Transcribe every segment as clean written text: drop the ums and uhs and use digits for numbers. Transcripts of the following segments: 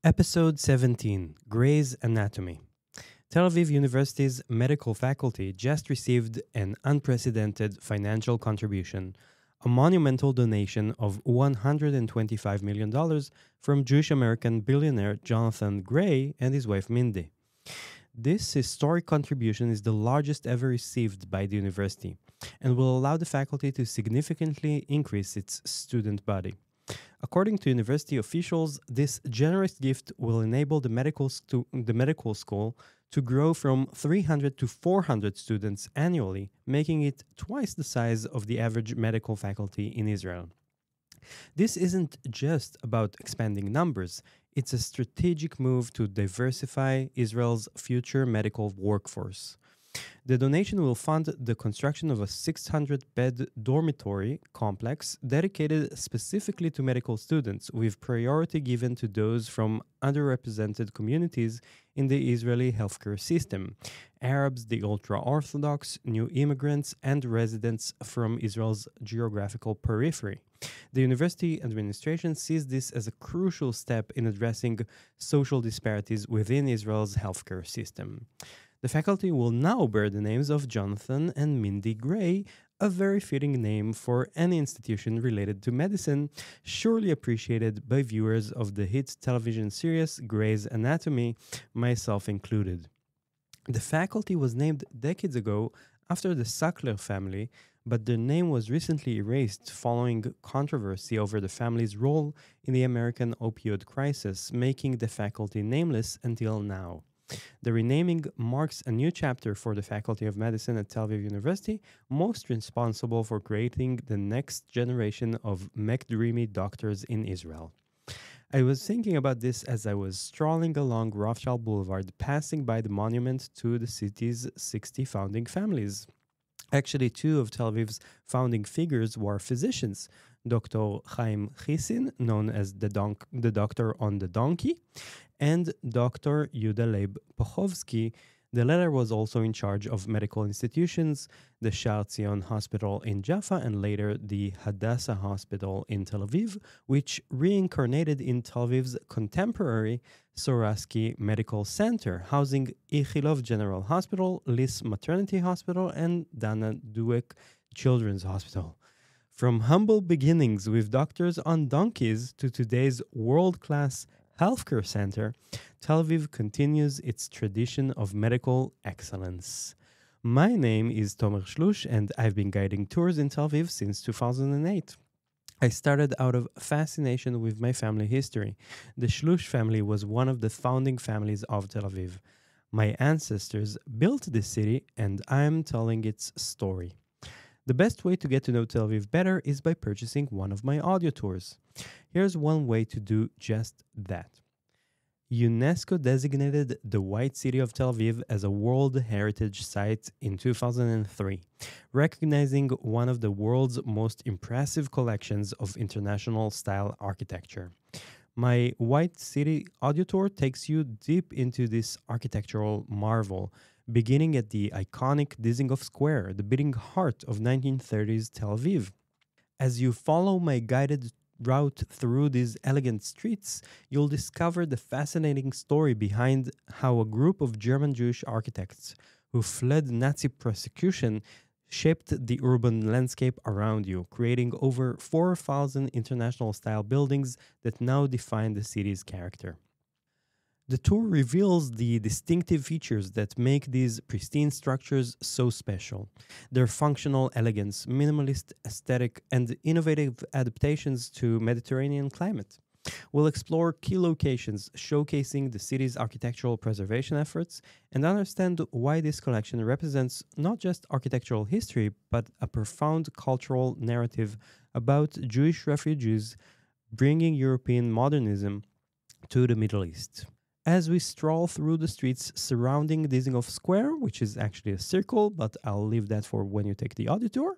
Episode 17 Gray's Anatomy. Tel Aviv University's medical faculty just received an unprecedented financial contribution, a monumental donation of $125 million from Jewish American billionaire Jonathan Gray and his wife Mindy. This historic contribution is the largest ever received by the university and will allow the faculty to significantly increase its student body. According to university officials, this generous gift will enable the medical school to grow from 300 to 400 students annually, making it twice the size of the average medical faculty in Israel. This isn't just about expanding numbers, it's a strategic move to diversify Israel's future medical workforce. The donation will fund the construction of a 600-bed dormitory complex dedicated specifically to medical students, with priority given to those from underrepresented communities in the Israeli healthcare system: Arabs, the ultra-Orthodox, new immigrants, and residents from Israel's geographical periphery. The university administration sees this as a crucial step in addressing social disparities within Israel's healthcare system. The faculty will now bear the names of Jonathan and Mindy Gray, a very fitting name for any institution related to medicine, surely appreciated by viewers of the hit television series Gray's Anatomy, myself included. The faculty was named decades ago after the Sackler family, but their name was recently erased following controversy over the family's role in the American opioid crisis, making the faculty nameless until now. The renaming marks a new chapter for the Faculty of Medicine at Tel Aviv University, most responsible for creating the next generation of McDreamy doctors in Israel. I was thinking about this as I was strolling along Rothschild Boulevard, passing by the monument to the city's 60 founding families. Actually, two of Tel Aviv's founding figures were physicians: Dr. Chaim Chisin, known as the Doctor on the Donkey, and Dr. Yuda Leib Pochovsky. The latter was also in charge of medical institutions, the Shar Tzion Hospital in Jaffa and later the Hadassah Hospital in Tel Aviv, which reincarnated in Tel Aviv's contemporary Soraski Medical Center, housing Ichilov General Hospital, Lis Maternity Hospital, and Dana Duek Children's Hospital. From humble beginnings with doctors on donkeys to today's world-class healthcare center, Tel Aviv continues its tradition of medical excellence. My name is Tomer Shlush, and I've been guiding tours in Tel Aviv since 2008. I started out of fascination with my family history. The Shlush family was one of the founding families of Tel Aviv. My ancestors built this city, and I'm telling its story. The best way to get to know Tel Aviv better is by purchasing one of my audio tours. Here's one way to do just that. UNESCO designated the White City of Tel Aviv as a World Heritage Site in 2003, recognizing one of the world's most impressive collections of international-style architecture. My White City audio tour takes you deep into this architectural marvel, beginning at the iconic Dizengoff Square, the beating heart of 1930s Tel Aviv. As you follow my guided route through these elegant streets, you'll discover the fascinating story behind how a group of German Jewish architects who fled Nazi persecution shaped the urban landscape around you, creating over 4,000 international-style buildings that now define the city's character. The tour reveals the distinctive features that make these pristine structures so special. Their functional elegance, minimalist aesthetic, and innovative adaptations to Mediterranean climate. We'll explore key locations showcasing the city's architectural preservation efforts and understand why this collection represents not just architectural history, but a profound cultural narrative about Jewish refugees bringing European modernism to the Middle East. As we stroll through the streets surrounding Dizengoff Square, which is actually a circle, but I'll leave that for when you take the audio tour,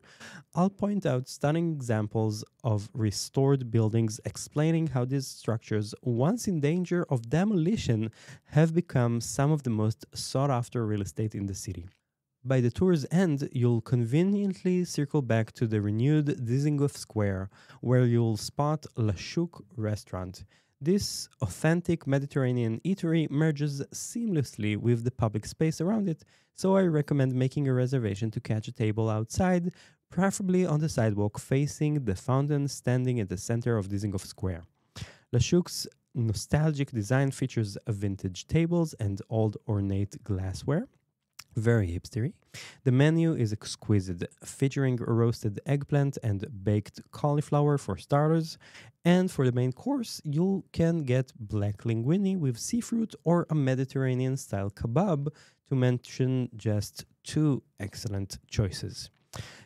I'll point out stunning examples of restored buildings explaining how these structures, once in danger of demolition, have become some of the most sought-after real estate in the city. By the tour's end, you'll conveniently circle back to the renewed Dizengoff Square, where you'll spot La Chouk restaurant. This authentic Mediterranean eatery merges seamlessly with the public space around it, so I recommend making a reservation to catch a table outside, preferably on the sidewalk facing the fountain standing at the center of Dizengoff Square. Lashuk's nostalgic design features vintage tables and old ornate glassware. Very hipstery. The menu is exquisite, featuring roasted eggplant and baked cauliflower for starters. And for the main course, you can get black linguine with seafood or a Mediterranean style kebab, to mention just two excellent choices.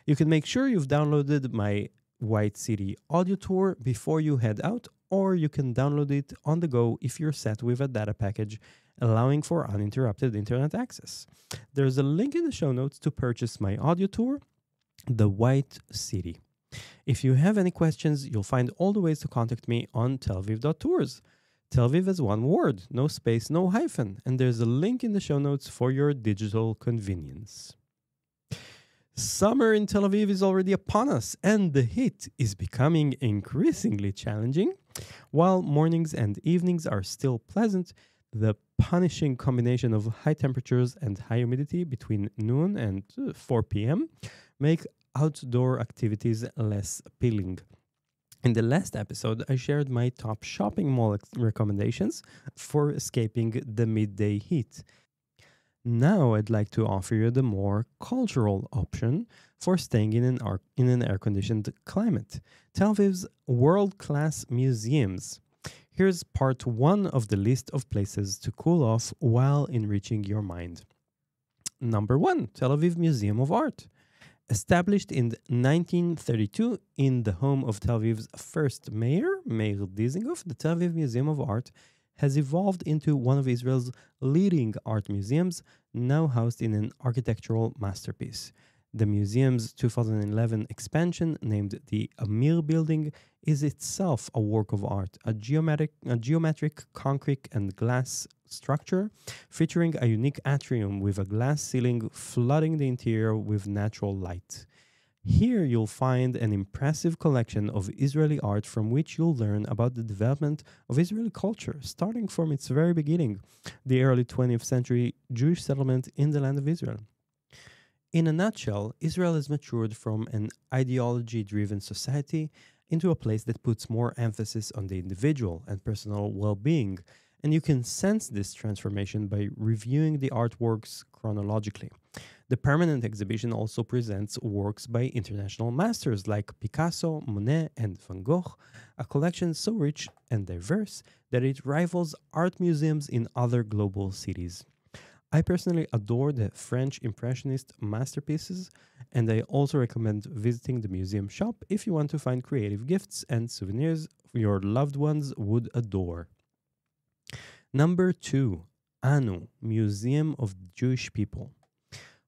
You can make sure you've downloaded my White City audio tour before you head out, or you can download it on the go if you're set with a data package allowing for uninterrupted internet access. There's a link in the show notes to purchase my audio tour, The White City. If you have any questions, you'll find all the ways to contact me on telviv.tours. Tel Aviv is one word, no space, no hyphen, and there's a link in the show notes for your digital convenience. Summer in Tel Aviv is already upon us, and the heat is becoming increasingly challenging. While mornings and evenings are still pleasant, the punishing combination of high temperatures and high humidity between noon and 4 p.m. make outdoor activities less appealing. In the last episode, I shared my top shopping mall recommendations for escaping the midday heat. Now I'd like to offer you the more cultural option for staying in an air-conditioned climate. Tel Aviv's world-class museums. Here's part one of the list of places to cool off while enriching your mind. Number one, Tel Aviv Museum of Art. Established in 1932 in the home of Tel Aviv's first mayor, Meir Dizengoff, the Tel Aviv Museum of Art has evolved into one of Israel's leading art museums, now housed in an architectural masterpiece. The museum's 2011 expansion, named the Amir Building, is itself a work of art, a geometric concrete and glass structure featuring a unique atrium with a glass ceiling flooding the interior with natural light. Here you'll find an impressive collection of Israeli art from which you'll learn about the development of Israeli culture, starting from its very beginning, the early 20th century Jewish settlement in the land of Israel. In a nutshell, Israel has matured from an ideology-driven society into a place that puts more emphasis on the individual and personal well-being, and you can sense this transformation by reviewing the artworks chronologically. The permanent exhibition also presents works by international masters like Picasso, Monet, and Van Gogh, a collection so rich and diverse that it rivals art museums in other global cities. I personally adore the French Impressionist masterpieces, and I also recommend visiting the museum shop if you want to find creative gifts and souvenirs your loved ones would adore. Number 2, Anu, Museum of Jewish People.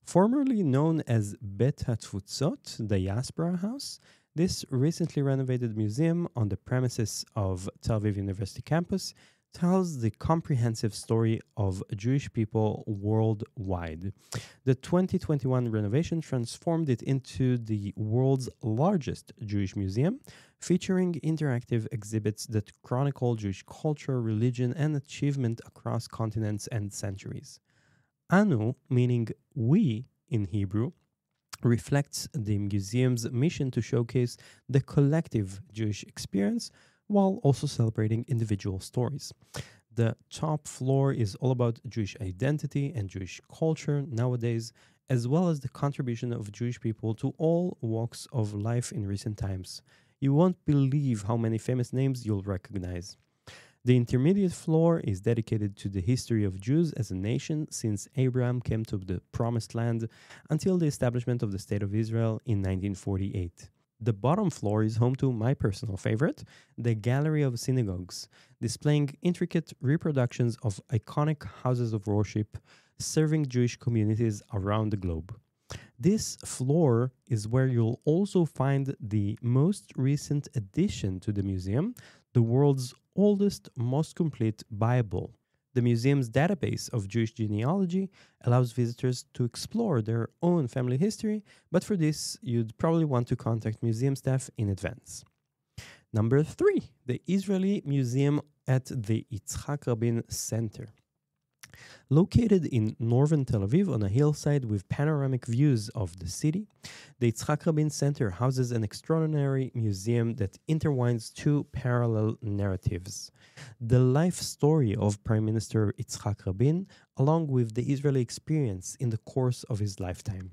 Formerly known as Bet HaTfutzot, Diaspora House, this recently renovated museum on the premises of Tel Aviv University campus tells the comprehensive story of Jewish people worldwide. The 2021 renovation transformed it into the world's largest Jewish museum, featuring interactive exhibits that chronicle Jewish culture, religion, and achievement across continents and centuries. Anu, meaning we in Hebrew, reflects the museum's mission to showcase the collective Jewish experience while also celebrating individual stories. The top floor is all about Jewish identity and Jewish culture nowadays, as well as the contribution of Jewish people to all walks of life in recent times. You won't believe how many famous names you'll recognize. The intermediate floor is dedicated to the history of Jews as a nation since Abraham came to the Promised Land until the establishment of the State of Israel in 1948. The bottom floor is home to my personal favorite, the Gallery of Synagogues, displaying intricate reproductions of iconic houses of worship serving Jewish communities around the globe. This floor is where you'll also find the most recent addition to the museum, the world's oldest, most complete Bible. The museum's database of Jewish genealogy allows visitors to explore their own family history, but for this, you'd probably want to contact museum staff in advance. Number 3, the Israeli Museum at the Yitzhak Rabin Center. Located in northern Tel Aviv on a hillside with panoramic views of the city, the Yitzhak Rabin Center houses an extraordinary museum that intertwines two parallel narratives: the life story of Prime Minister Yitzhak Rabin, along with the Israeli experience in the course of his lifetime.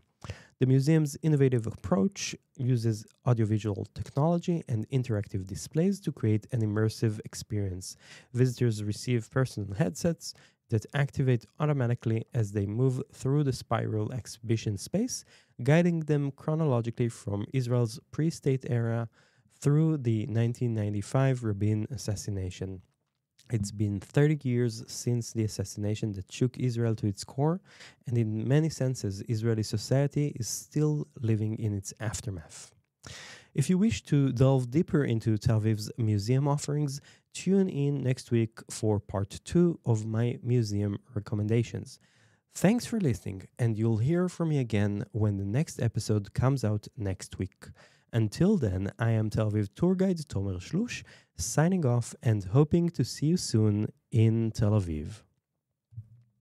The museum's innovative approach uses audiovisual technology and interactive displays to create an immersive experience. Visitors receive personal headsets that activate automatically as they move through the spiral exhibition space, guiding them chronologically from Israel's pre-state era through the 1995 Rabin assassination. It's been 30 years since the assassination that shook Israel to its core, and in many senses, Israeli society is still living in its aftermath. If you wish to delve deeper into Tel Aviv's museum offerings, tune in next week for part 2 of my museum recommendations. Thanks for listening, and you'll hear from me again when the next episode comes out next week. Until then, I am Tel Aviv tour guide Tomer Shlush, signing off and hoping to see you soon in Tel Aviv.